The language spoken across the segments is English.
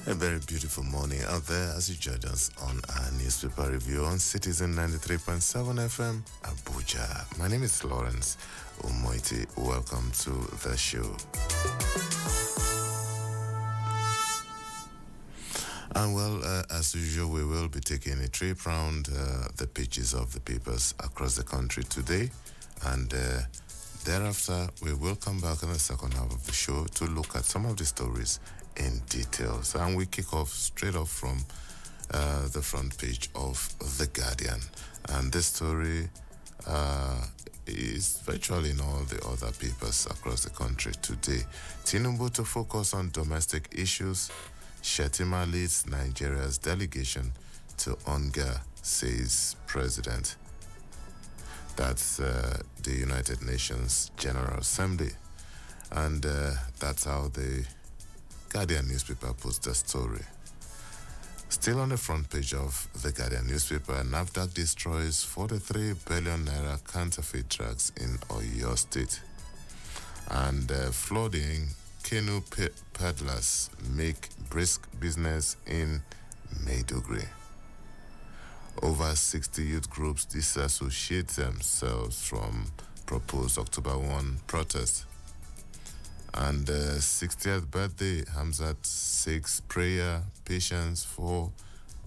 A very beautiful morning out there as you join us on our newspaper review on Citizen 93.7 FM, Abuja. My name is Lawrence Umoiti. Welcome to the show. And well, as usual, we will be taking a trip around the pages of the papers across the country today. And thereafter, we will come back in the second half of the show to look at some of the stories in details. And we kick off straight off from the front page of The Guardian. And this story is virtually in all the other papers across the country today. Tinubu to focus on domestic issues. Shettima leads Nigeria's delegation to UNGA, says President. That's the United Nations General Assembly. And that's how the Guardian newspaper puts the story. Still on the front page of the Guardian newspaper, NAFDAC destroys 43 billion naira counterfeit drugs in Oyo State. And flooding, canoe peddlers make brisk business in Maiduguri. Over 60 youth groups disassociate themselves from proposed October 1 protest. And 60th birthday, Hamzat seeks prayer, patience for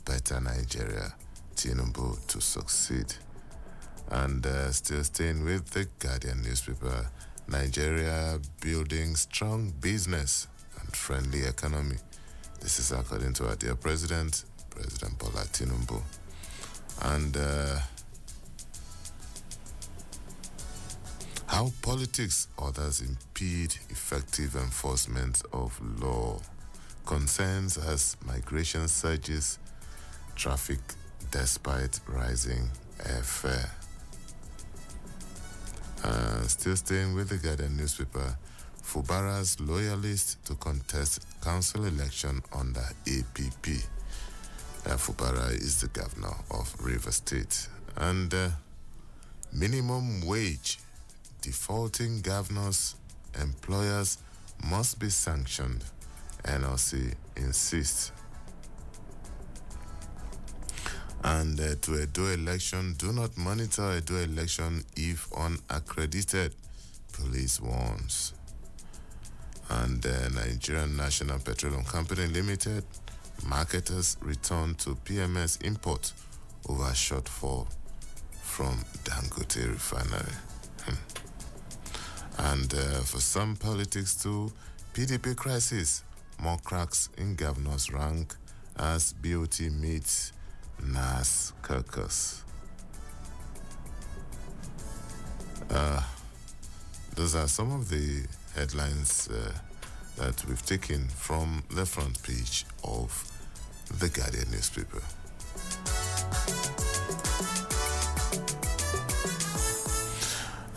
better Nigeria, Tinubu to succeed. And still staying with the Guardian newspaper, Nigeria building strong business and friendly economy. This is according to our dear President, President Bola Tinubu. And how politics others impede effective enforcement of law. Concerns as migration surges, traffic despite rising airfare. Still staying with the Guardian newspaper, Fubara's loyalist to contest council election under APP. Fubara is the governor of Rivers State. And minimum wage. Defaulting governors, employers must be sanctioned, NLC insists. And to Edo election, do not monitor Edo election if unaccredited, police warns. And Nigerian National Petroleum Company Limited, marketers return to PMS import over shortfall from Dangote refinery. And for some politics too, PDP crisis, more cracks in governor's rank as BOT meets NAS caucus. Those are some of the headlines that we've taken from the front page of the Guardian newspaper.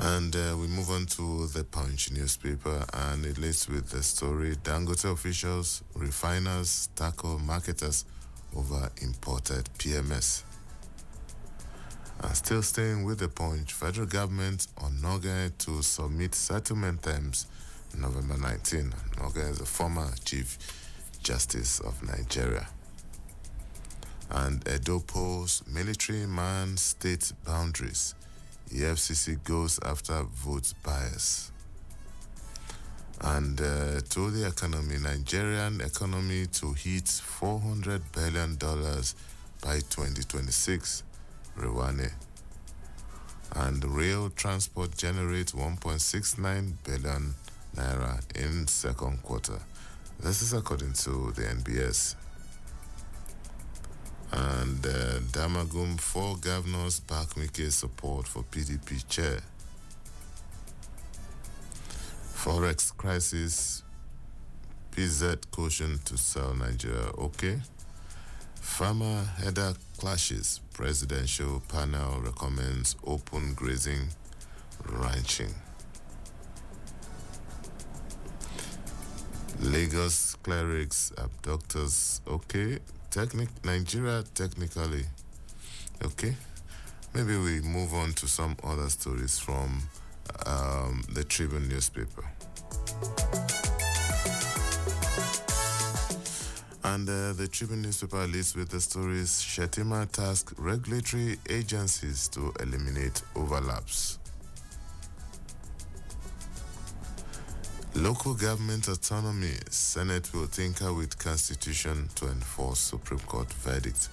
And we move on to the Punch newspaper, and it leads with the story, Dangote officials, refiners tackle marketers over imported PMS. And still staying with the Punch, federal government on Noga to submit settlement terms November 19. Noga is the former Chief Justice of Nigeria. And Edo polls, military man state boundaries. EFCC goes after vote bias. And to the economy, Nigerian economy to hit $400 billion by 2026, Rewane. And rail transport generates 1.69 billion naira in second quarter. This is according to the NBS. And Damagum, 4 governors back Wike's support for PDP chair. Forex crisis, PZ caution to sell Nigeria. Okay. Farmer header clashes, presidential panel recommends open grazing ranching. Lagos clerics, abductors. Okay. Nigeria technically. Okay. Maybe we move on to some other stories from the Tribune newspaper. And the Tribune newspaper leads with the stories Shetima tasked regulatory agencies to eliminate overlaps. Local government autonomy, Senate will tinker with Constitution to enforce Supreme Court verdict,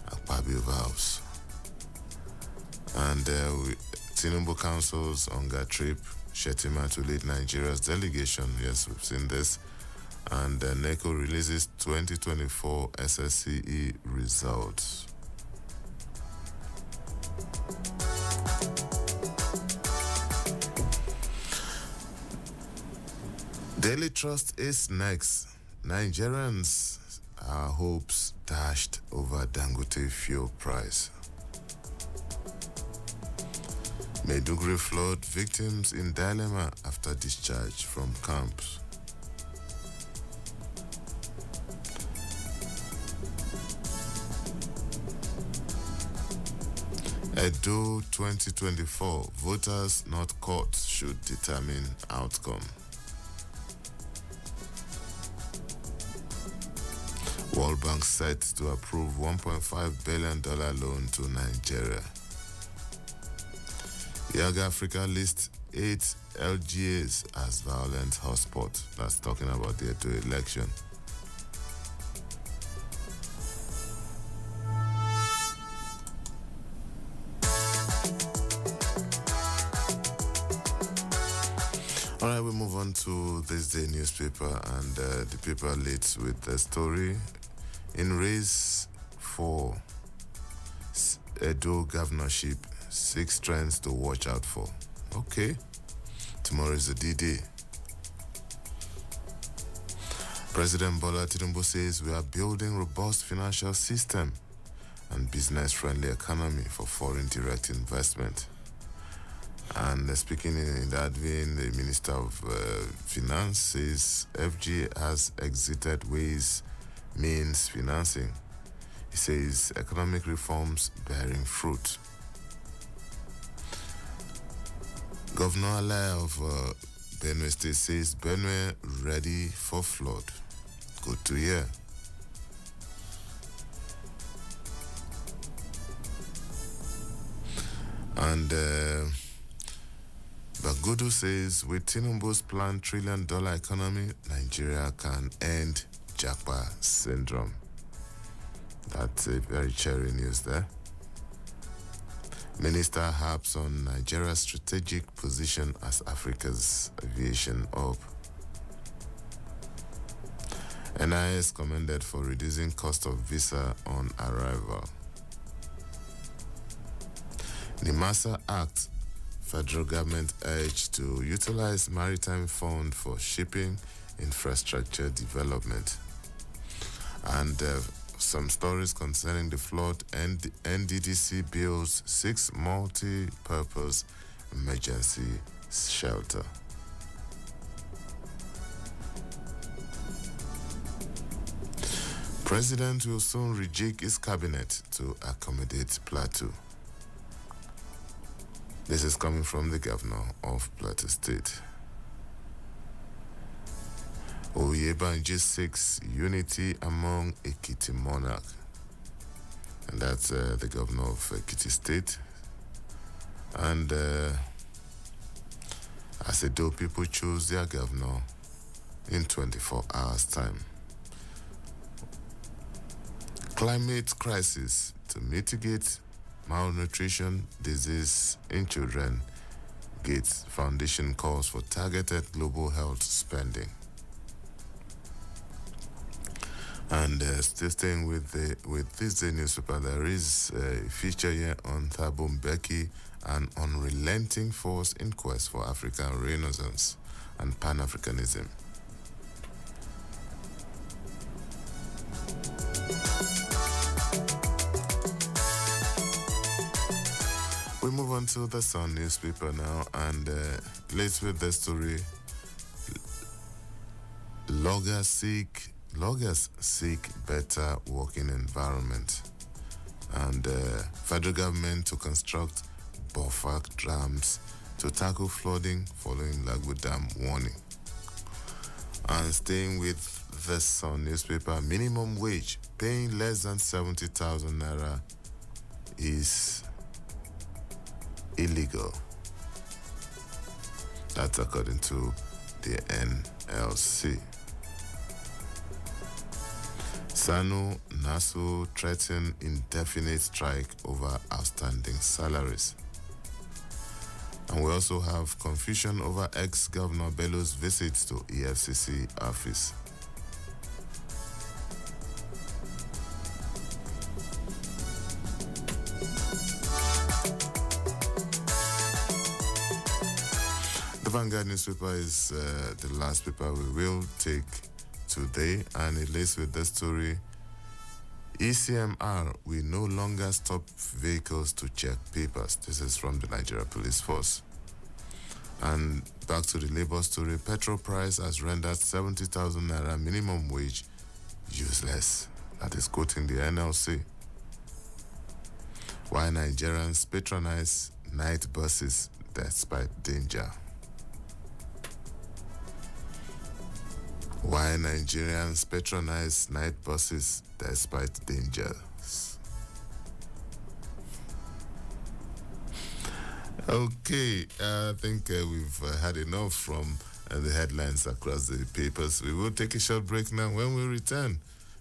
Akpabio vows. And Tinubu councils on trip, Shetima to lead Nigeria's delegation. Yes, we've seen this. And NECO releases 2024 SSCE results. Daily Trust is next. Nigerians' hopes dashed over Dangote fuel price. Maiduguri flood victims in dilemma after discharge from camps. Edo 2024 voters not court should determine outcome. World Bank set to approve $1.5 billion loan to Nigeria. Young Africa lists 8 LGAs as violent hotspot. That's talking about the Edo election. All right, we move on to this day newspaper, and the paper leads with the story in race for Edo governorship, 6 trends to watch out for. Okay, tomorrow is the D-Day. President Bola Tinubu says we are building robust financial system and business-friendly economy for foreign direct investment. And speaking in that vein, the Minister of Finance says FG has exited ways means financing. He says economic reforms bearing fruit. Governor Alai of Benue State says Benue ready for flood. Good to hear. And Bagudu says with Tinubu's planned $1 trillion economy, Nigeria can end Japa syndrome. That's a very cheery news there. Minister harps on Nigeria's strategic position as Africa's aviation hub. NIS commended for reducing cost of visa on arrival. NIMASA Act, federal government urged to utilize maritime fund for shipping infrastructure development. And some stories concerning the flood, and NDDC builds 6 multi-purpose emergency shelter. President will soon rejig his cabinet to accommodate Plateau. This is coming from the governor of Plateau State. Oyebanji seeks unity among Ekiti monarch. And that's the governor of Ekiti State. And as Edo people choose their governor in 24 hours' time. Climate crisis to mitigate malnutrition disease in children. Gates Foundation calls for targeted global health spending. And still staying with this newspaper, there is a feature here on Thabo Mbeki, an unrelenting force in quest for African renaissance and Pan-Africanism. We move on to the Sun newspaper now, and let's with the story. Loggers seek better working environment, and federal government to construct buffer dams to tackle flooding following Lagos Dam warning. And staying with The Sun newspaper, minimum wage paying less than 70,000 naira is illegal. That's according to the NLC. Sanu Nasu threaten indefinite strike over outstanding salaries. And we also have confusion over ex-Governor Bello's visit to EFCC office. The Vanguard newspaper is the last paper we will take today, and it lays with the story: ECMR will no longer stop vehicles to check papers. This is from the Nigeria Police Force. And back to the labor story: petrol price has rendered 70,000 naira minimum wage useless. That is quoting the NLC. Why Nigerians patronize night buses despite danger. Why Nigerians patronize night buses despite dangers. Okay, I think we've had enough from the headlines across the papers. We will take a short break now. When we return,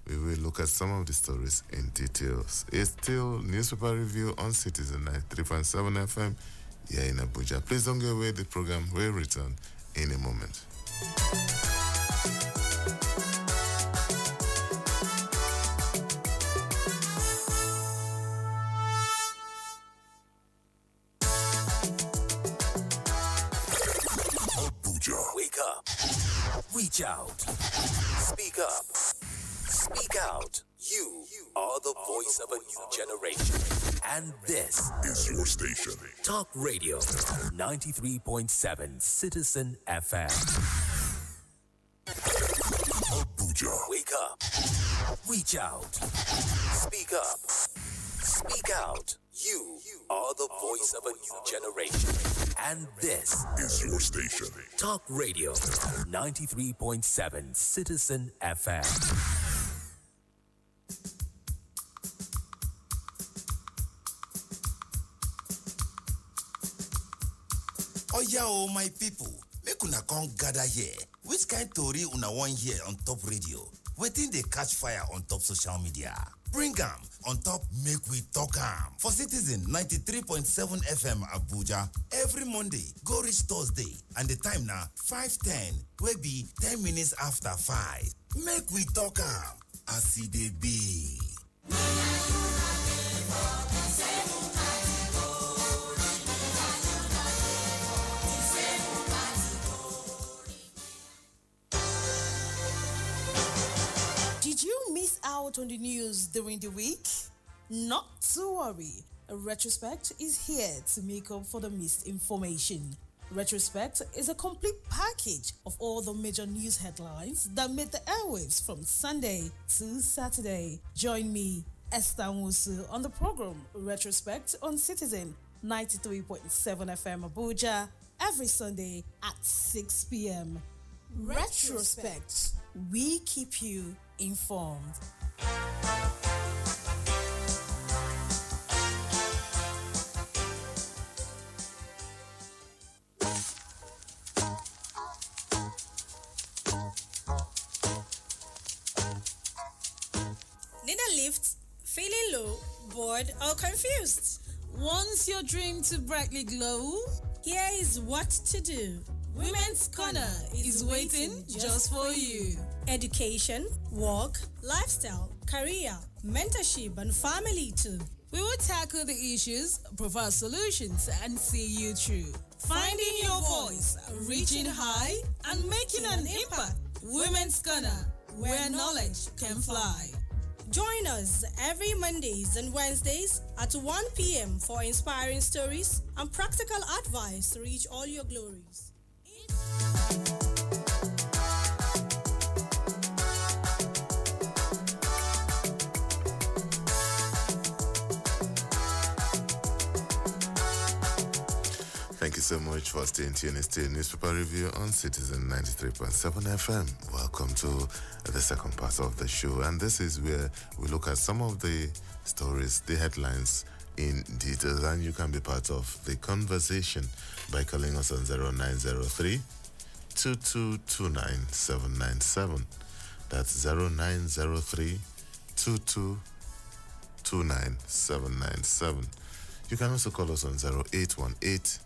we will look at some of the stories in details. It's still newspaper review on Citizen 93.7 FM here in Abuja. Please don't go away. The program will return in a moment. Wake up. Reach out. Speak up. Speak out. You are the voice of a new generation. And this is your station. Talk Radio 93.7 Citizen FM. Abuja. Wake up. Reach out. Speak up. Speak out. You are the voice of a new generation. And this is your station. Talk Radio 93.7 Citizen FM. Oh yeah, oh my people, make una come gather here. Which kind tori una wan hear on top radio? Wetin dey catch fire on top social media? Bring am on top, make we talk am. For Citizen 93.7 FM Abuja, every Monday go reach Thursday, and the time na 5:10, wey be 10 minutes after 5. Make we talk am as e dey be. Did you miss out on the news during the week? Not to worry. Retrospect is here to make up for the missed information. Retrospect is a complete package of all the major news headlines that made the airwaves from Sunday to Saturday. Join me, Esther Musu, on the program Retrospect on Citizen 93.7 FM Abuja every Sunday at 6 p.m. Retrospect. We keep you informed. Need a lift? Feeling low, bored, or confused? Wants your dream to brightly glow? Here is what to do. Women's Corner is waiting just for you. Education, work, lifestyle, career, mentorship, and family too. We will tackle the issues, provide solutions, and see you through. Finding your voice, reaching high, and making an impact. Women's Corner, where knowledge can fly. Join us every Mondays and Wednesdays at 1 p.m. for inspiring stories and practical advice to reach all your glories. Thank you so much for staying tuned. It's still Newspaper Review on Citizen 93.7 FM. Welcome to the second part of the show. And this is where we look at some of the stories, the headlines in details. And you can be part of the conversation by calling us on 0903 2229797. That's 0903 2229797. You can also call us on 0818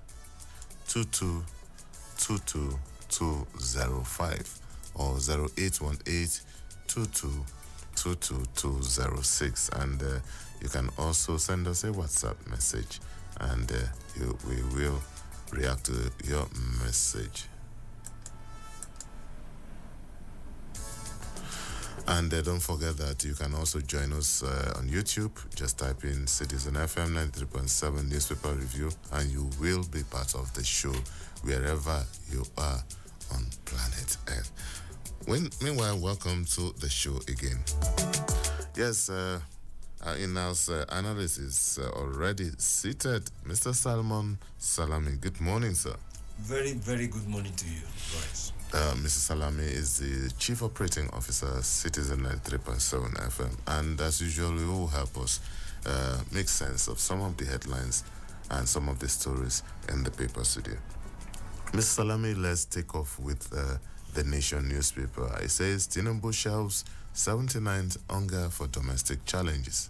2222205 or 0818 2222206, and you can also send us a WhatsApp message, and we will react to your message. And don't forget that you can also join us on YouTube. Just type in Citizen FM 93.7 Newspaper Review, and you will be part of the show wherever you are on planet Earth. Meanwhile, welcome to the show again. Yes, our in-house analyst is already seated. Mr. Salmon Salami, good morning, sir. Very, very good morning to you, guys. Mr. Salami is the Chief Operating Officer, Citizen 93.7 FM, and as usual, he will help us make sense of some of the headlines and some of the stories in the papers today. Mr. Salami, let's take off with the Nation newspaper. It says, Tinubu shelves 79th hunger for domestic challenges.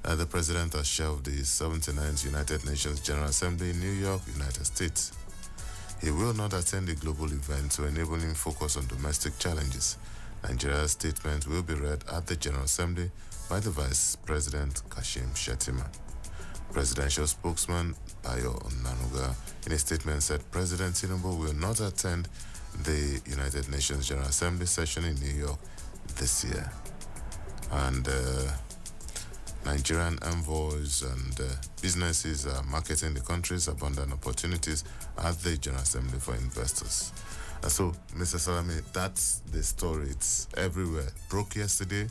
The President has shelved the 79th United Nations General Assembly in New York, United States. He will not attend the global event to enable him focus on domestic challenges. Nigeria's statement will be read at the General Assembly by the Vice President Kashim Shettima. Presidential spokesman Bayo Onanuga in a statement said President Tinubu will not attend the United Nations General Assembly session in New York this year. And Nigerian envoys and businesses are marketing the country's abundant opportunities at the General Assembly for investors. So, Mr. Salami, that's the story. It's everywhere. Broke yesterday.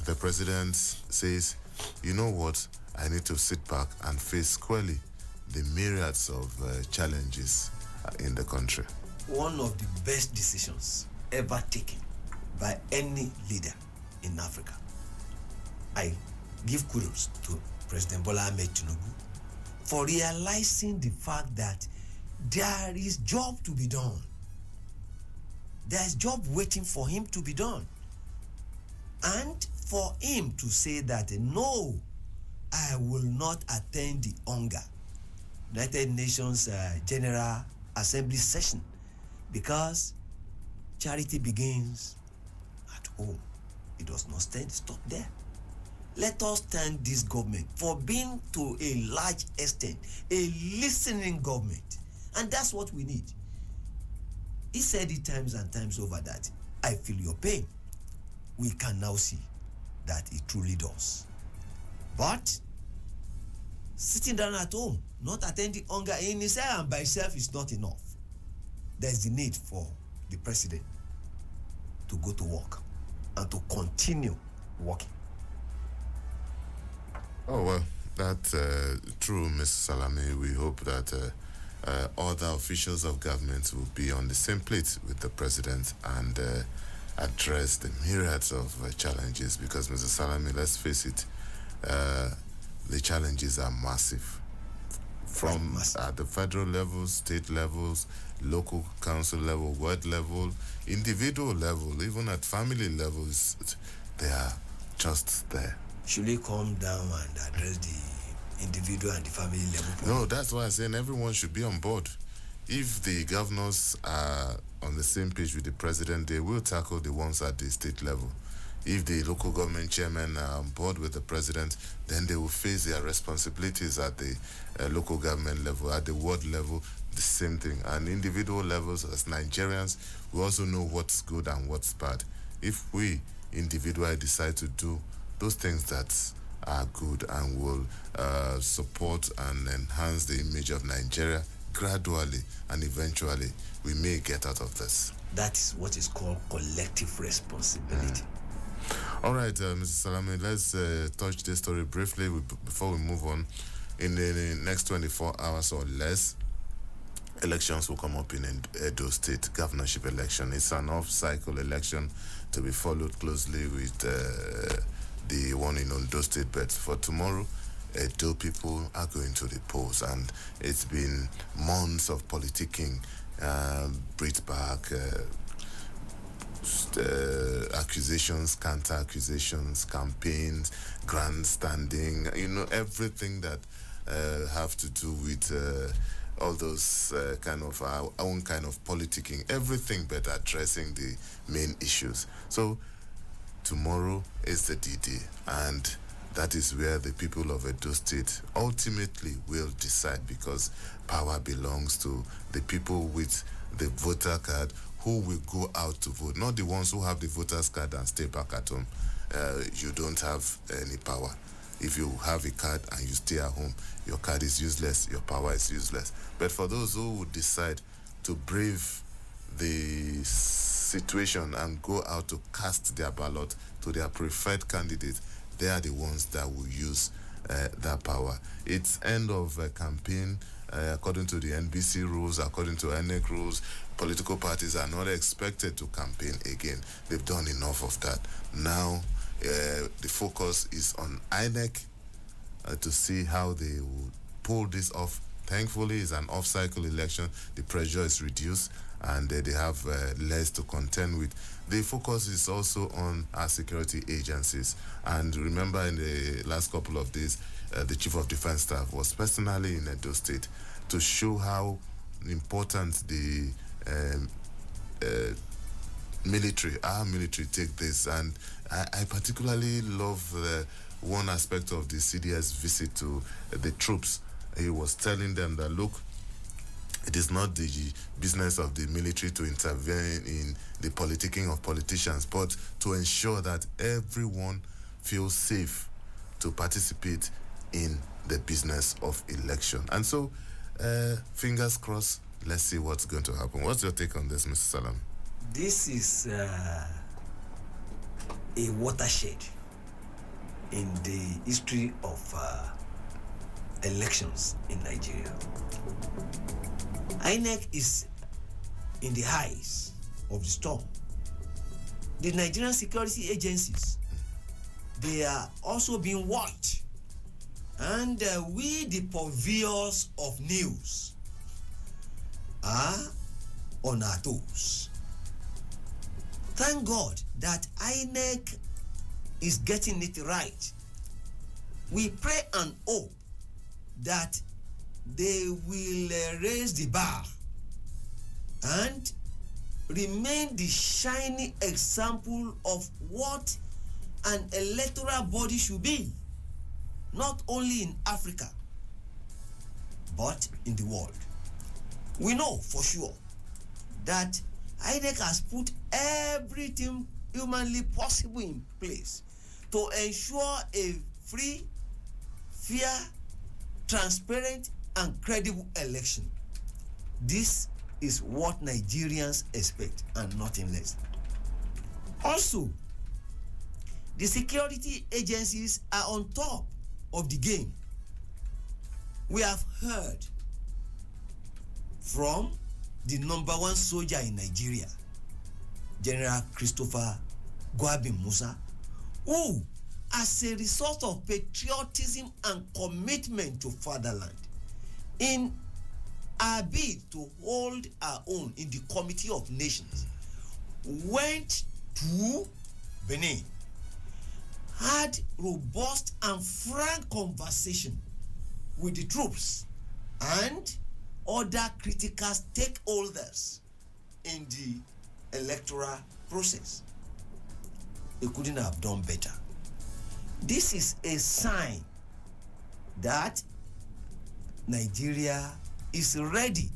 The president says, you know what? I need to sit back and face squarely the myriads of challenges in the country. One of the best decisions ever taken by any leader in Africa. I give kudos to President Bola Ahmed Tinubu for realizing the fact that there is job to be done. There's job waiting for him to be done. And for him to say that, no, I will not attend the hunger United Nations General Assembly session because charity begins at home. It does not stop there. Let us thank this government for being, to a large extent, a listening government. And that's what we need. He said it times and times over that, I feel your pain. We can now see that it truly does. But sitting down at home, not attending hunger in itself and by itself is not enough. There's the need for the president to go to work and to continue working. Oh, well, that's true, Mr. Salami. We hope that other officials of government will be on the same plate with the president and address the myriads of challenges because, Mr. Salami, let's face it, the challenges are massive. From at the federal level, state levels, local council level, ward level, individual level, even at family levels, they are just there. Should he come down and address the individual and the family level problem? No, that's why I'm saying everyone should be on board. If the governors are on the same page with the president, they will tackle the ones at the state level. If the local government chairmen are on board with the president, then they will face their responsibilities at the local government level, at the ward level, the same thing. And individual levels, as Nigerians, we also know what's good and what's bad. If we individually decide to do those things that are good and will support and enhance the image of Nigeria, gradually and eventually we may get out of this. That is what is called collective responsibility. All right, Mr. Salami, let's touch this story briefly before we move on. In the next 24 hours or less, elections will come up in Edo State governorship election. It's an off-cycle election to be followed closely with the one in Ondo State. But for tomorrow, Edo people are going to the polls, and it's been months of politicking, Brit back, accusations, counter-accusations, campaigns, grandstanding, everything that have to do with all those kind of our own kind of politicking, everything but addressing the main issues. So tomorrow is the D-Day, and that is where the people of Edo State ultimately will decide, because power belongs to the people with the voter card who will go out to vote, not the ones who have the voter's card and stay back at home. You don't have any power. If you have a card and you stay at home, your card is useless, your power is useless. But for those who would decide to brave the situation and go out to cast their ballot to their preferred candidate, they are the ones that will use that power. It's end of a campaign. According to the NBC rules, according to INEC rules, political parties are not expected to campaign again. They've done enough of that. Now, the focus is on INEC to see how they will pull this off. Thankfully, it's an off-cycle election. The pressure is reduced, and they have less to contend with. The focus is also on our security agencies. And remember, in the last couple of days, the Chief of Defense Staff was personally in Edo State to show how important the our military take this. And I particularly love one aspect of the CDS visit to the troops. He was telling them that, look, it is not the business of the military to intervene in the politicking of politicians, but to ensure that everyone feels safe to participate in the business of election. And so, fingers crossed, let's see what's going to happen. What's your take on this, Mr. Salam? This is a watershed in the history of elections in Nigeria. INEC is in the highs of the storm. The Nigerian security agencies, they are also being watched. And we, the purveyors of news, are on our toes. Thank God that INEC is getting it right. We pray and hope that they will raise the bar and remain the shining example of what an electoral body should be, not only in Africa, but in the world. We know for sure that INEC has put everything humanly possible in place to ensure a free, fair, transparent, and credible election. This is what Nigerians expect and nothing less. Also, the security agencies are on top of the game. We have heard from the number one soldier in Nigeria, General Christopher Gwabin Musa, who, as a result of patriotism and commitment to fatherland, in our bid to hold our own in the Committee of Nations, went to Benin, had robust and frank conversation with the troops and other critical stakeholders in the electoral process. He couldn't have done better. This is a sign that Nigeria is ready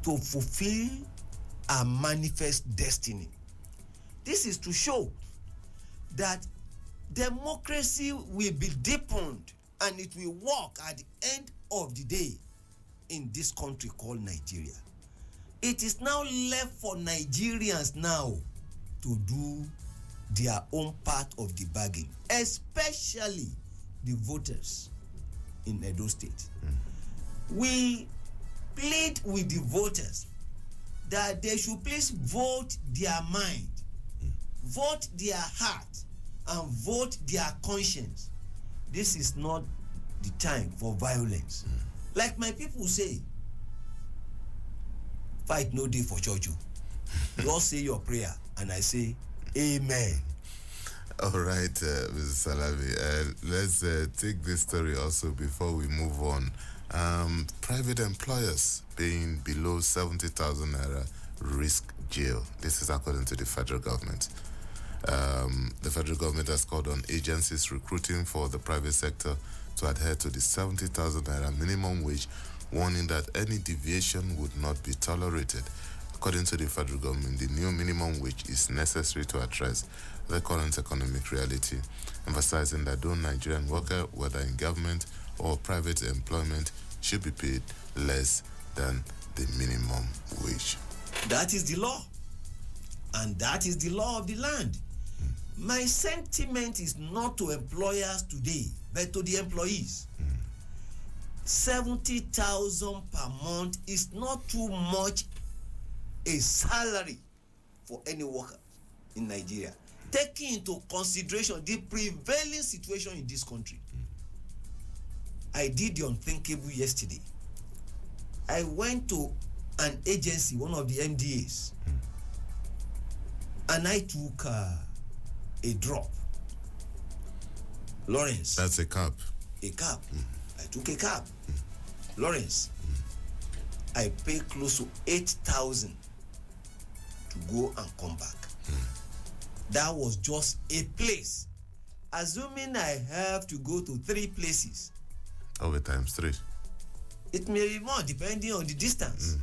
to fulfill our manifest destiny. This is to show that democracy will be deepened and it will work at the end of the day in this country called Nigeria. It is now left for Nigerians now to do their own part of the bargain, especially the voters in Edo State. we plead with the voters that they should please vote their mind, vote their heart, and vote their conscience. This is not the time for violence. Like my people say, fight no day for church. You all say your prayer, and I say, Amen. All right, Mr. Salami, let's take this story also before we move on. Private employers paying below 70,000 naira risk jail. This is according to the federal government. The federal government has called on agencies recruiting for the private sector to adhere to the 70,000 naira minimum wage, warning that any deviation would not be tolerated. According to the federal government, the new minimum wage is necessary to address the current economic reality, emphasizing that no Nigerian worker, whether in government or private employment, should be paid less than the minimum wage. That is the law, and that is the law of the land. My sentiment is not to employers today, but to the employees. 70,000 per month is not too much a salary for any worker in Nigeria, taking into consideration the prevailing situation in this country. I did the unthinkable yesterday. I went to an agency, one of the MDAs, and I took a drop. Lawrence. That's a cab. A cab. I took a cab. Lawrence. I pay close to 8,000 to go and come back. That was just a place. Assuming I have to go to 3 places. Over times 3. It may be more depending on the distance.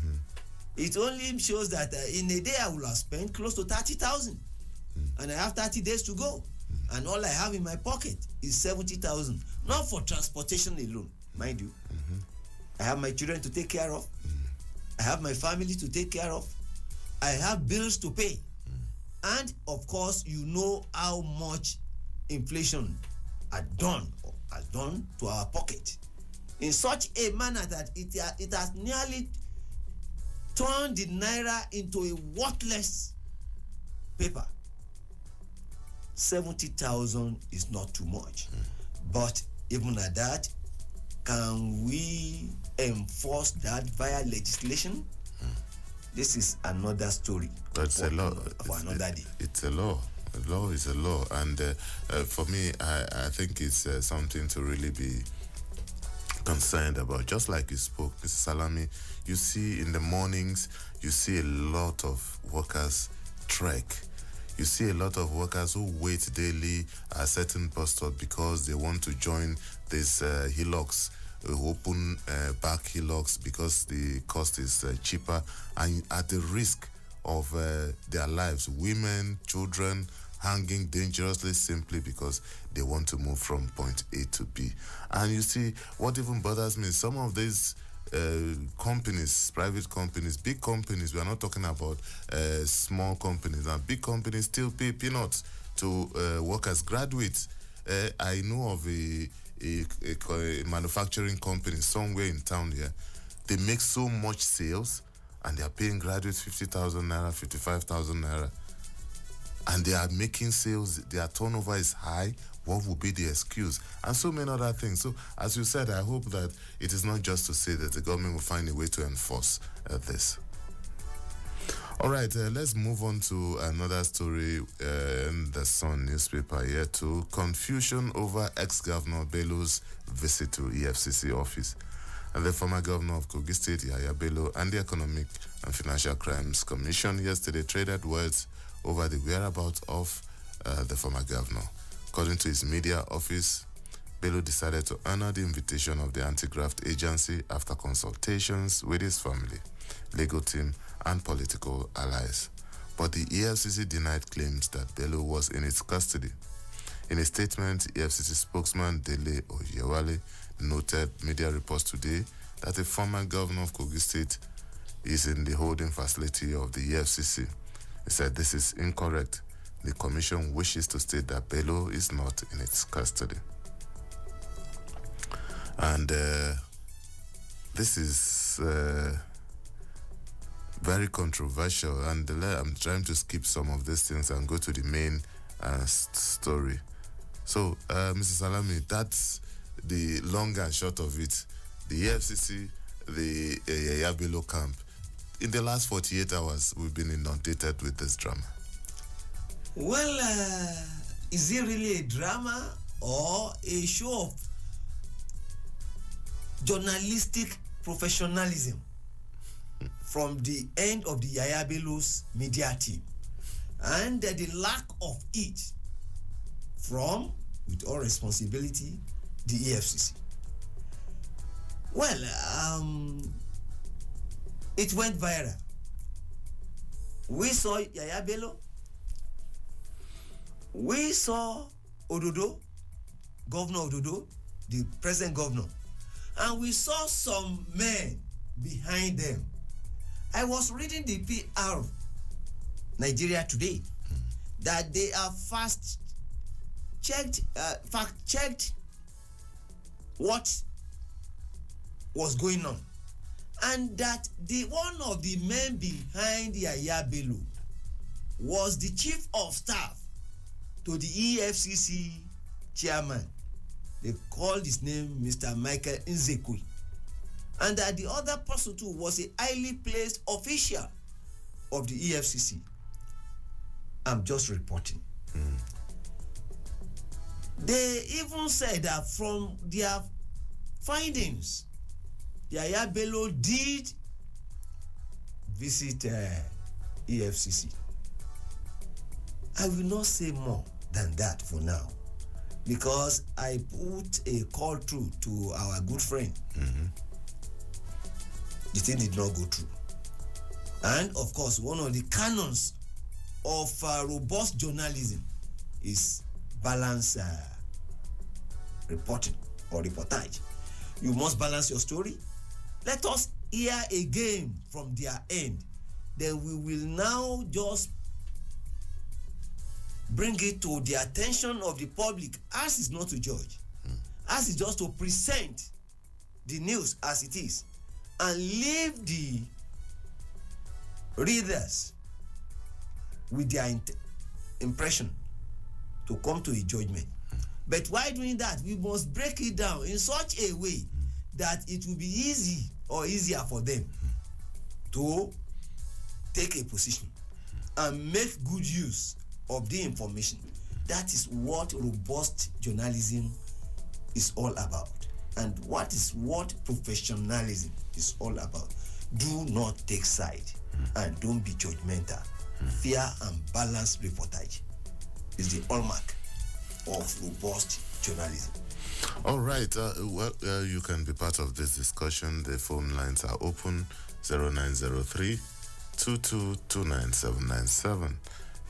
It only shows that in a day I will have spent close to 30,000. And I have 30 days to go. And all I have in my pocket is 70,000. Not for transportation alone, mind you. I have my children to take care of. I have my family to take care of. I have bills to pay. And of course, you know how much inflation has done to our pocket in such a manner that it has nearly turned the naira into a worthless paper. 70,000 is not too much. But even at that, can we enforce that via legislation? This is another story. That's a law. For another day. It's a law. A law is a law. And for me, I think it's something to really be concerned about. Just like you spoke, Mr. Salami, you see in the mornings, you see a lot of workers trek. You see a lot of workers who wait daily at certain bus stops because they want to join these hillocks, open back hillocks, because the cost is cheaper, and at the risk of their lives. Women, children hanging dangerously simply because they want to move from point A to B. And you see, what even bothers me, some of these companies, private companies, big companies, we are not talking about small companies, and big companies still pay peanuts to workers, graduates. I know of a manufacturing company somewhere in town here. They make so much sales and they are paying graduates 50,000 naira, 55,000 naira. And they are making sales, their turnover is high. What would be the excuse? And so many other things. So, as you said, I hope that it is not just to say that the government will find a way to enforce this. All right, let's move on to another story in the Sun newspaper here too. Confusion over ex-governor Bello's visit to EFCC office. And the former governor of Kogi State, Yahaya Bello, and the Economic and Financial Crimes Commission yesterday traded words over the whereabouts of the former governor. According to his media office, Bello decided to honor the invitation of the anti-graft agency after consultations with his family, legal team, and political allies. But the EFCC denied claims that Bello was in its custody. In a statement, EFCC spokesman Dele Oyewale noted media reports today that the former governor of Kogi State is in the holding facility of the EFCC. He said this is incorrect. The commission wishes to state that Bello is not in its custody. And this is very controversial, and I'm trying to skip some of these things and go to the main story. So, Mr. Salami, that's the long and short of it. The EFCC, the Yaya Bello camp. In the last 48 hours, we've been inundated with this drama. Well, is it really a drama or a show of journalistic professionalism from the end of the Yaya Bello's media team, and the lack of it from, with all responsibility, the EFCC? Well, it went viral. We saw Yaya Bello. We saw Ododo, Governor Ododo, the present governor, and we saw some men behind them. I was reading the PR Nigeria Today that they are fact-checked what was going on, and that one of the men behind Yaya Bello was the chief of staff to the EFCC chairman. They called his name Mr. Michael Nzekwe. And that the other person too was a highly placed official of the EFCC. I'm just reporting. They even said that from their findings, Yaya Bello did visit EFCC. I will not say more than that for now, because I put a call through to our good friend. The thing did not go through. And of course, one of the canons of robust journalism is balanced reporting or reportage. You must balance your story. Let us hear again from their end. Then we will now just bring it to the attention of the public. Us is not to judge. Us is just to present the news as it is and leave the readers with their impression to come to a judgment. But while doing that, we must break it down in such a way that it will be easy or easier for them to take a position and make good use of the information. That is what robust journalism is all about, and what professionalism is all about. Do not take side and don't be judgmental. Fair and balanced reportage is the hallmark of robust journalism. All right. You can be part of this discussion. The phone lines are open: 0903 2229797.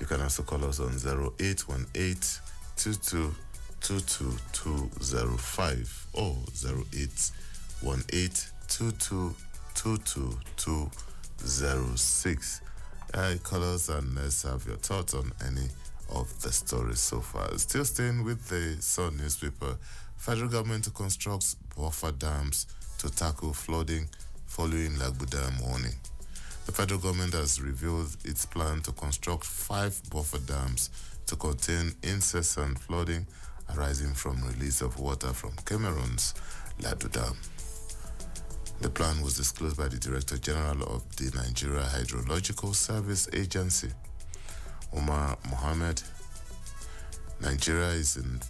You can also call us on 0818 222205 or 0818 222206. Call us and let's have your thoughts on any of the stories so far. Still staying with the Sun newspaper, federal government constructs buffer dams to tackle flooding following Lagbu Dam warning. The federal government has revealed its plan to construct 5 buffer dams to contain incessant flooding arising from release of water from Cameroon's Lagbu Dam. The plan was disclosed by the Director General of the Nigeria Hydrological Service Agency, Omar Mohammed. Nigeria is in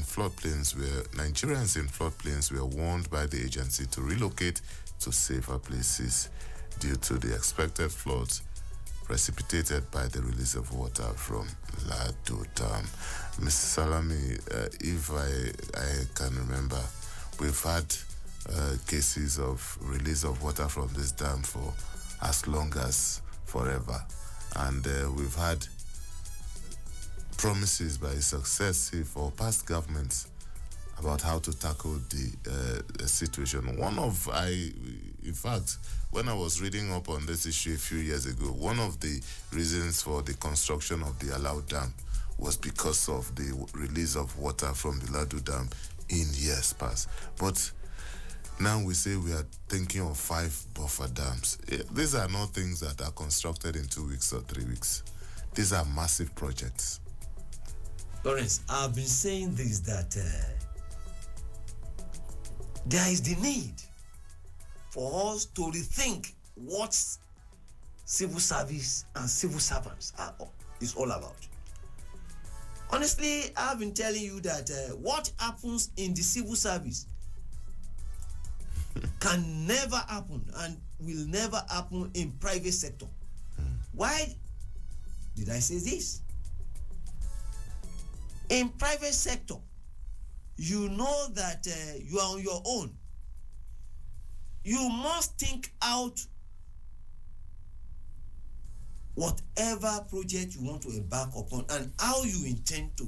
floodplains where Nigerians in floodplains were warned by the agency to relocate to safer places due to the expected floods precipitated by the release of water from Lagbu Dam. Mr. Salami, if I can remember, we've had cases of release of water from this dam for as long as forever, and we've had promises by successive or past governments about how to tackle the situation. In fact, when I was reading up on this issue a few years ago, one of the reasons for the construction of the Alau Dam was because of the release of water from the Lagbu Dam in years past. But Now we say we are thinking of 5 buffer dams. These are not things that are constructed in 2 weeks or 3 weeks. These are massive projects. Lawrence, I've been saying this, that there is the need for us to rethink what civil service and civil servants is all about. Honestly, I've been telling you that what happens in the civil service can never happen and will never happen in private sector. Why did I say this? In private sector, you know that you are on your own. You must think out whatever project you want to embark upon and how you intend to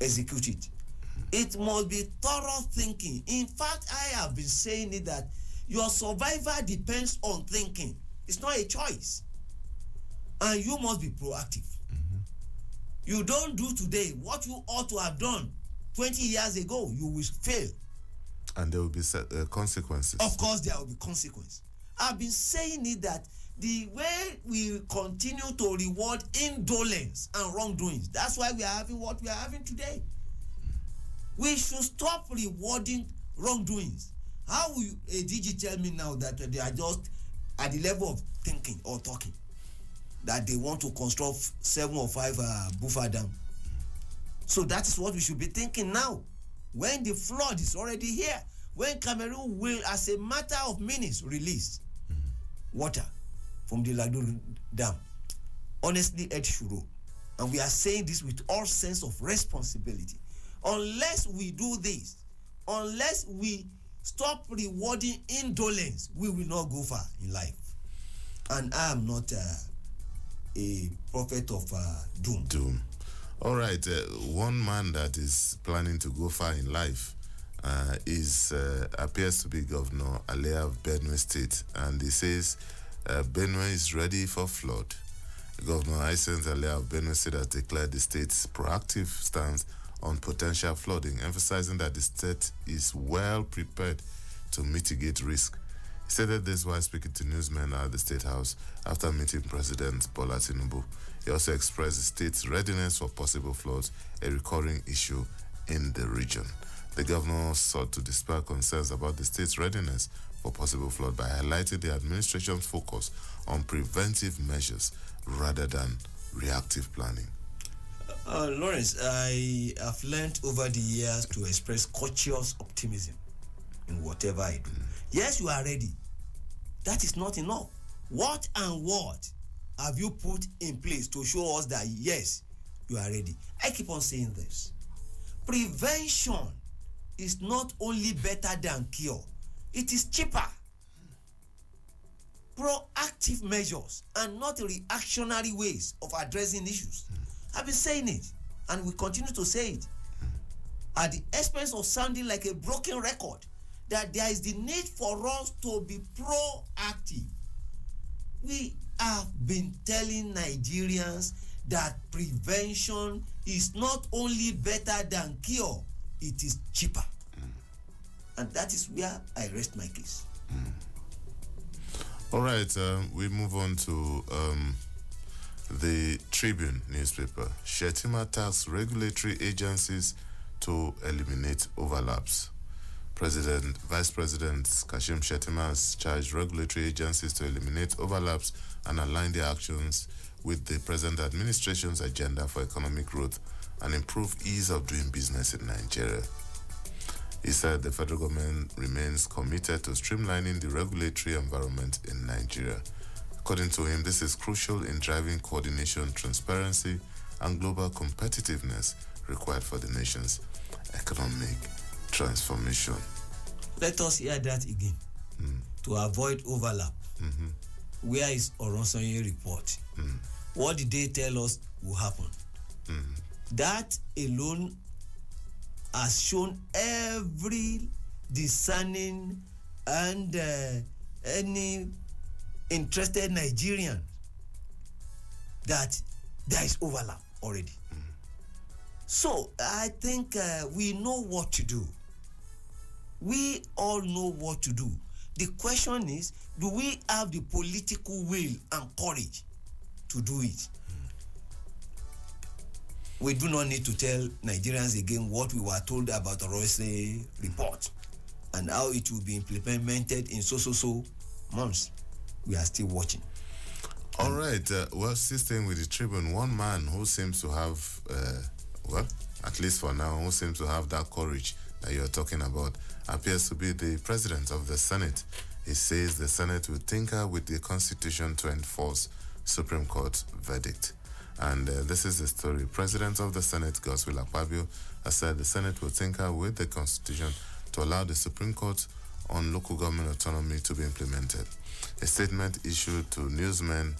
execute it. It must be thorough thinking. In fact, I have been saying it that your survival depends on thinking. It's not a choice. And you must be proactive. You don't do today what you ought to have done 20 years ago, you will fail. And there will be consequences. Of course, there will be consequences. I've been saying it that the way we continue to reward indolence and wrongdoings, that's why we are having what we are having today. We should stop rewarding wrongdoings. How will a DG tell me now that they are just at the level of thinking or talking, that they want to construct 7 or 5 buffer dam? So that is what we should be thinking now. When the flood is already here, when Cameroon will, as a matter of minutes, release water from the Lagdo Dam, honestly, Ed Shuro, and we are saying this with all sense of responsibility. Unless we do this, unless we stop rewarding indolence, we will not go far in life. And I am not a prophet of doom. All right, one man that is planning to go far in life appears to be Governor Alea of Benue State, and he says Benue is ready for flood. Governor Hycinth Alea of Benue State has declared the state's proactive stance on potential flooding, emphasizing that the state is well prepared to mitigate risk. He stated this while speaking to newsmen at the State House after meeting President Bola Tinubu. He also expressed the state's readiness for possible floods, a recurring issue in the region. The governor sought to dispel concerns about the state's readiness for possible flood by highlighting the administration's focus on preventive measures rather than reactive planning. Lawrence, I have learned over the years to express cautious optimism in whatever I do. Yes, you are ready. That is not enough. What and what have you put in place to show us that, yes, you are ready? I keep on saying this. Prevention is not only better than cure, it is cheaper. Proactive measures and not reactionary ways of addressing issues. I've been saying it, and we continue to say it, at the expense of sounding like a broken record, that there is the need for us to be proactive. We have been telling Nigerians that prevention is not only better than cure, it is cheaper. And that is where I rest my case. All right, we move on to the Tribune newspaper. Shettima tasks regulatory agencies to eliminate overlaps. Vice President Kashim Shettima has charged regulatory agencies to eliminate overlaps and align their actions with the present administration's agenda for economic growth and improve ease of doing business in Nigeria. He said the federal government remains committed to streamlining the regulatory environment in Nigeria. According to him, this is crucial in driving coordination, transparency, and global competitiveness required for the nation's economic transformation. Let us hear that again. To avoid overlap. Where is Oronsanye report? What did they tell us will happen? That alone has shown every discerning and any interested Nigerian that there is overlap already. So I think we know what to do. We all know what to do. The question is, do we have the political will and courage to do it? We do not need to tell Nigerians again what we were told about the Royce report and how it will be implemented in so months. We are still watching. All right. Well, still staying with the Tribune, one man who seems to have, at least for now, who seems to have that courage that you're talking about, appears to be the president of the Senate. He says the Senate will tinker with the Constitution to enforce Supreme Court verdict. And this is the story. President of the Senate, Godswill Akpabio, has said the Senate will tinker with the Constitution to allow the Supreme Court on local government autonomy to be implemented. A statement issued to newsmen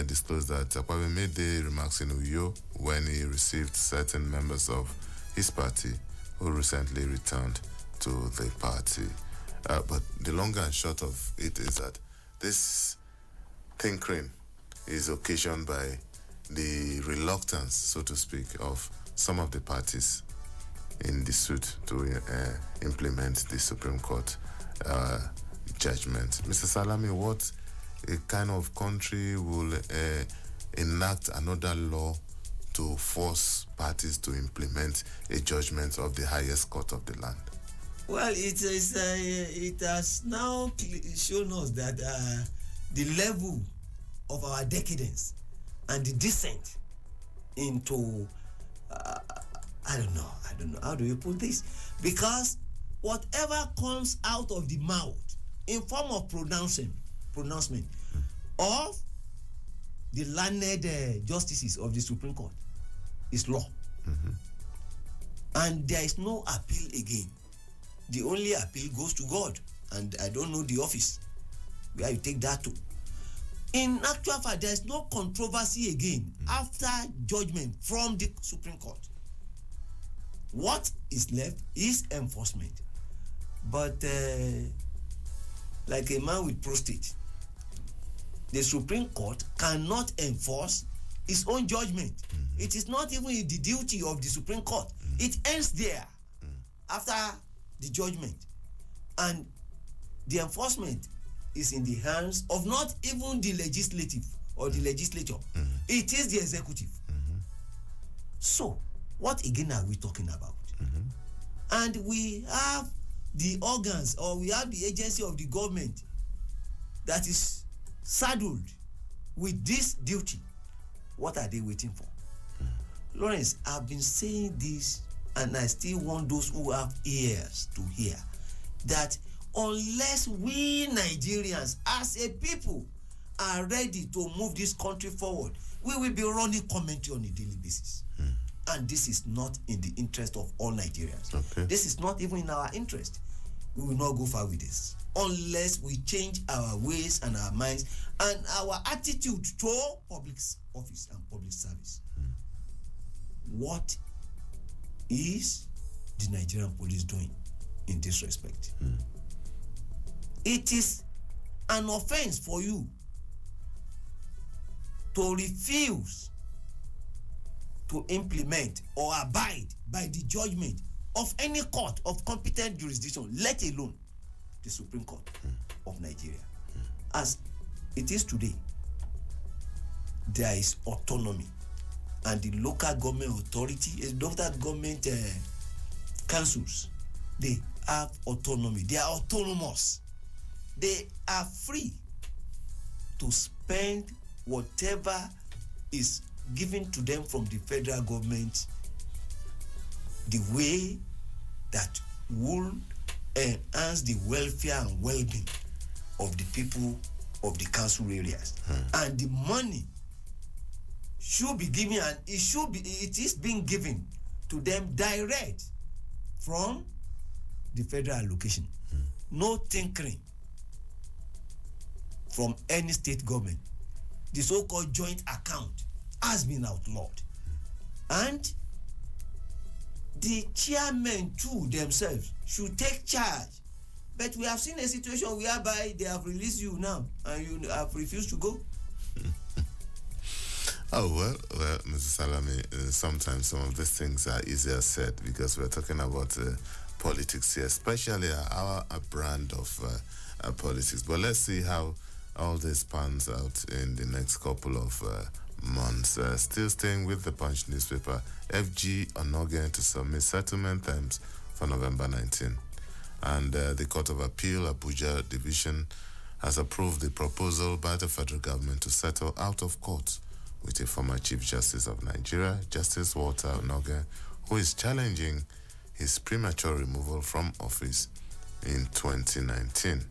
disclosed that Akpabio made the remarks in Uyo when he received certain members of his party who recently returned to the party. But the long and short of it is that this tinkering is occasioned by the reluctance, so to speak, of some of the parties in the suit to implement the Supreme Court judgment. Mr. Salami, what kind of country will enact another law to force parties to implement a judgment of the highest court of the land? Well, it has now shown us that the level of our decadence and the descent into I don't know how do you put this, because whatever comes out of the mouth in form of pronouncement of the learned justices of the Supreme Court is law. And there is no appeal again. The only appeal goes to God, and I don't know the office where you take that to. In actual fact, there is no controversy again after judgment from the Supreme Court. What is left is enforcement. But like a man with prostate, the Supreme Court cannot enforce its own judgment. It is not even the duty of the Supreme Court. It ends there after the judgment. And the enforcement is in the hands of not even the legislative or the legislature. It is the executive. So, what again are we talking about? And we have the organs, or we have the agency of the government that is saddled with this duty. What are they waiting for? Lawrence, I've been saying this, and I still want those who have ears to hear, that unless we Nigerians as a people are ready to move this country forward, we will be running commentary on a daily basis. And this is not in the interest of all Nigerians. Okay. This is not even in our interest. We will not go far with this unless we change our ways and our minds and our attitude to public office and public service. What is the Nigerian police doing in this respect? It is an offense for you to refuse to implement or abide by the judgment of any court of competent jurisdiction, let alone the Supreme Court of Nigeria. As it is today, there is autonomy, and the local government authority, local government councils, they have autonomy. They are autonomous. They are free to spend whatever is given to them from the federal government the way that will enhance the welfare and well-being of the people of the council areas. And the money should be given, and it is being given to them direct from the federal allocation. No tinkering from any state government. The so-called joint account has been outlawed. And the chairmen too themselves should take charge. But we have seen a situation whereby they have released you now and you have refused to go. Well, Mr. Salami, sometimes some of these things are easier said because we're talking about politics here, especially our brand of politics. But let's see how all this pans out in the next couple of months. Still staying with the Punch newspaper, FG Onogen to submit settlement terms for November 19. And the Court of Appeal, Abuja Division, has approved the proposal by the federal government to settle out of court with a former Chief Justice of Nigeria, Justice Walter Onogen, who is challenging his premature removal from office in 2019.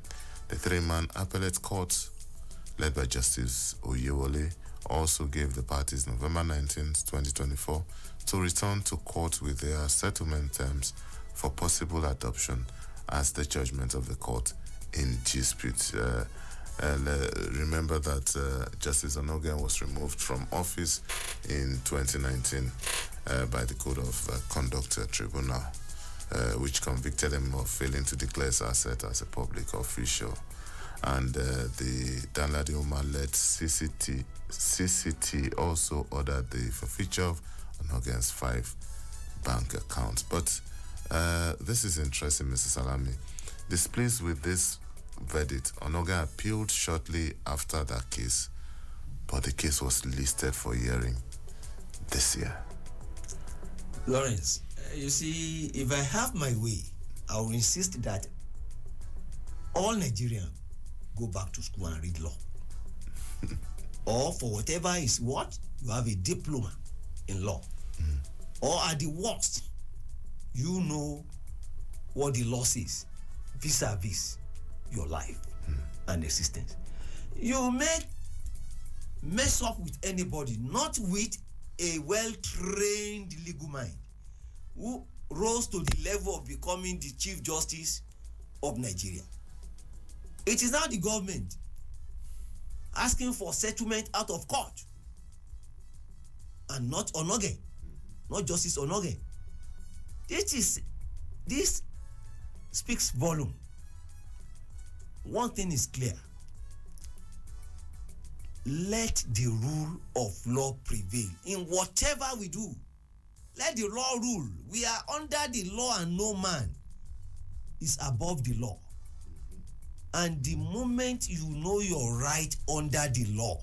The three-man appellate court, led by Justice Oyewole, also gave the parties November 19, 2024, to return to court with their settlement terms for possible adoption as the judgment of the court in dispute. Remember that Justice Onogen was removed from office in 2019 by the Code of Conduct Tribunal, which convicted him of failing to declare his asset as a public official. And the Danladi Umar-led CCT also ordered the forfeiture of Onogen's 5 bank accounts. But this is interesting, Mr. Salami. Displeased with this verdict, Onogen appealed shortly after that case, but the case was listed for hearing this year. Lawrence, you see, if I have my way, I will insist that all Nigerians go back to school and read law. Or for whatever is what, you have a diploma in law. Or at the worst, you know what the law says vis-a-vis your life and existence. You may mess up with anybody, not with a well-trained legal mind who rose to the level of becoming the Chief Justice of Nigeria. It is now the government asking for settlement out of court, and not Onogen, not Justice Onogen. This speaks volume. One thing is clear. Let the rule of law prevail in whatever we do. Let the law rule. We are under the law and no man is above the law. And the moment you know your right under the law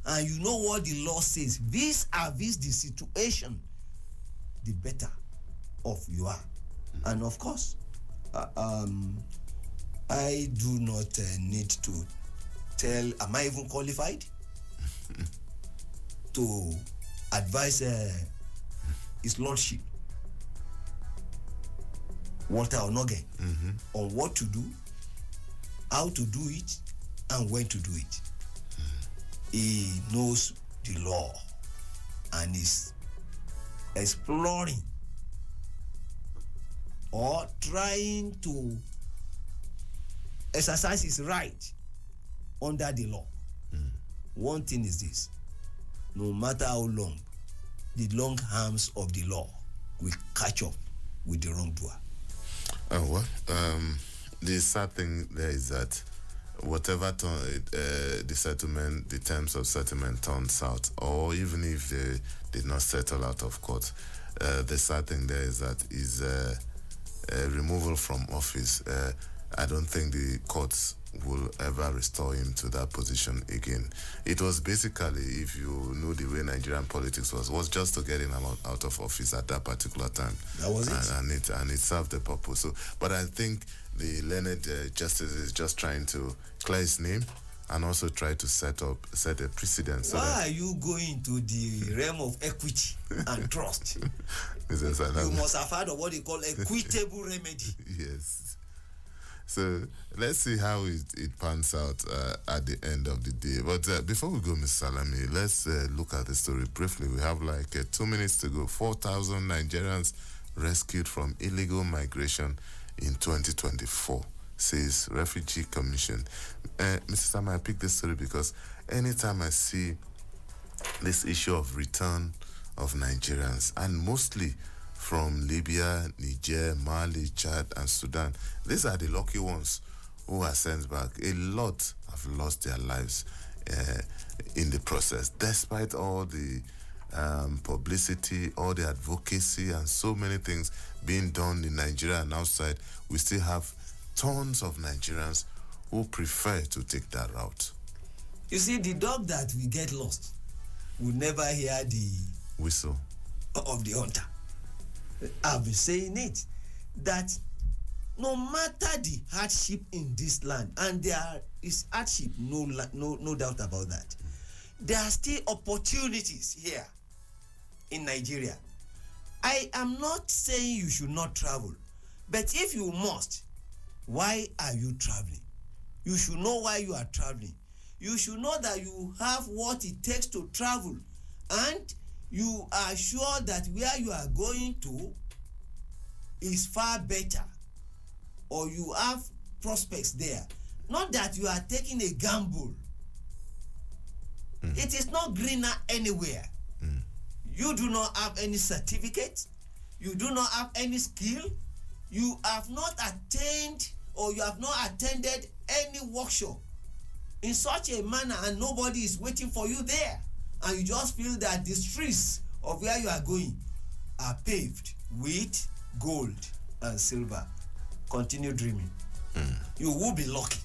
and you know what the law says vis-a-vis the situation, the better off you are. And of course, I do not need to tell, am I even qualified to advise His Lordship, Walter Onogen, on what to do, how to do it, and when to do it. He knows the law and is exploring or trying to exercise his right under the law. One thing is this: no matter how long, the long arms of the law will catch up with the wrongdoer. The sad thing there is that whatever the settlement, the terms of settlement turns out, or even if they did not settle out of court, the sad thing there is that is removal from office. I don't think the courts will ever restore him to that position again. It was basically, if you know the way Nigerian politics was just to get him out of office at that particular time. That was it. And it served the purpose. So, but I think the learned justice is just trying to clear his name and also try to set a precedent. So why are you going to the realm of equity and trust? You must have heard of what they call equitable remedy. Yes. So let's see how it pans out at the end of the day. But before we go, Ms. Salami, let's look at the story briefly. We have like 2 minutes to go. 4,000 Nigerians rescued from illegal migration in 2024, says Refugee Commission. Mr. Salami, I picked this story because anytime I see this issue of return of Nigerians, and mostly from Libya, Niger, Mali, Chad, and Sudan. These are the lucky ones who are sent back. A lot have lost their lives in the process, despite all the publicity, all the advocacy, and so many things being done in Nigeria and outside, we still have tons of Nigerians who prefer to take that route. You see, the dog that will get lost will never hear the whistle of the hunter. I've been saying it, that no matter the hardship in this land, and there is hardship, no doubt about that, there are still opportunities here in Nigeria. I am not saying you should not travel, but if you must, why are you traveling? You should know why you are traveling. You should know that you have what it takes to travel, and you are sure that where you are going to is far better, or you have prospects there. Not that you are taking a gamble. It is not greener anywhere. You do not have any certificate. You do not have any skill. You have not attained, or you have not attended any workshop in such a manner, and nobody is waiting for you there, and you just feel that the streets of where you are going are paved with gold and silver. Continue dreaming. You will be lucky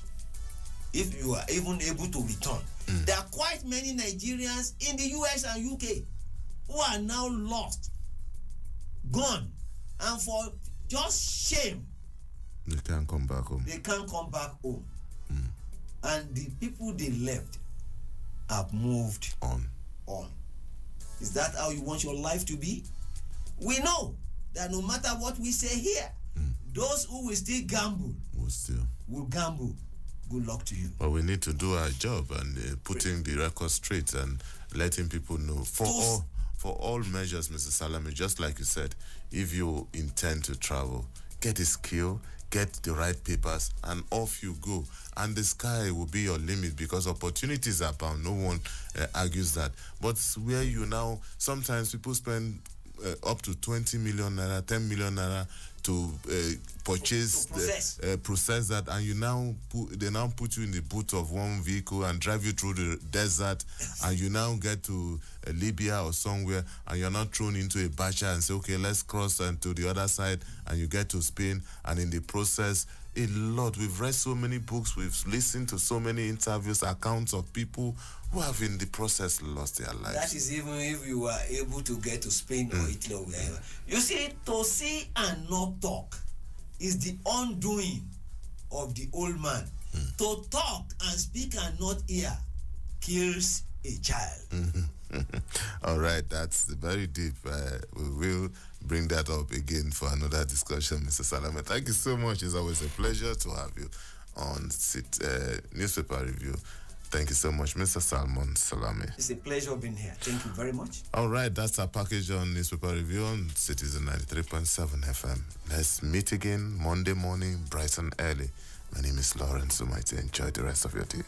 if you are even able to return. There are quite many Nigerians in the US and UK who are now lost, gone, and for just shame, they can't come back home. They can't come back home. And the people they left have moved on. Is that how you want your life to be? We know that no matter what we say here, those who will still gamble will gamble. Good luck to you. But we need to do our job and putting the record straight and letting people know. For all measures, Mr. Salami, just like you said, if you intend to travel, get a skill, get the right papers, and off you go. And the sky will be your limit, because opportunities are bound. No one argues that. But where you now, sometimes people spend up to 20 million naira, 10 million naira to purchase, process that, and they now put you in the boot of one vehicle and drive you through the desert, and you now get to Libya or somewhere, and you're not thrown into a bacha and say, okay, let's cross and to the other side, and you get to Spain, and in the process, a lot. We've read so many books, we've listened to so many interviews, accounts of people who have in the process lost their lives. That is even if you are able to get to Spain or Italy or wherever. You see, to see and not talk is the undoing of the old man. To talk and speak and not hear kills a child. All right, that's very deep. We will bring that up again for another discussion, Mr. Salame. Thank you so much. It's always a pleasure to have you on Newspaper Review. Thank you so much, Mr. Salmon Salame. It's a pleasure being here. Thank you very much. All right, that's our package on Newspaper Review on Citizen 93.7 FM. Let's meet again Monday morning, bright and early. My name is Lawrence Sumaite. Enjoy the rest of your day.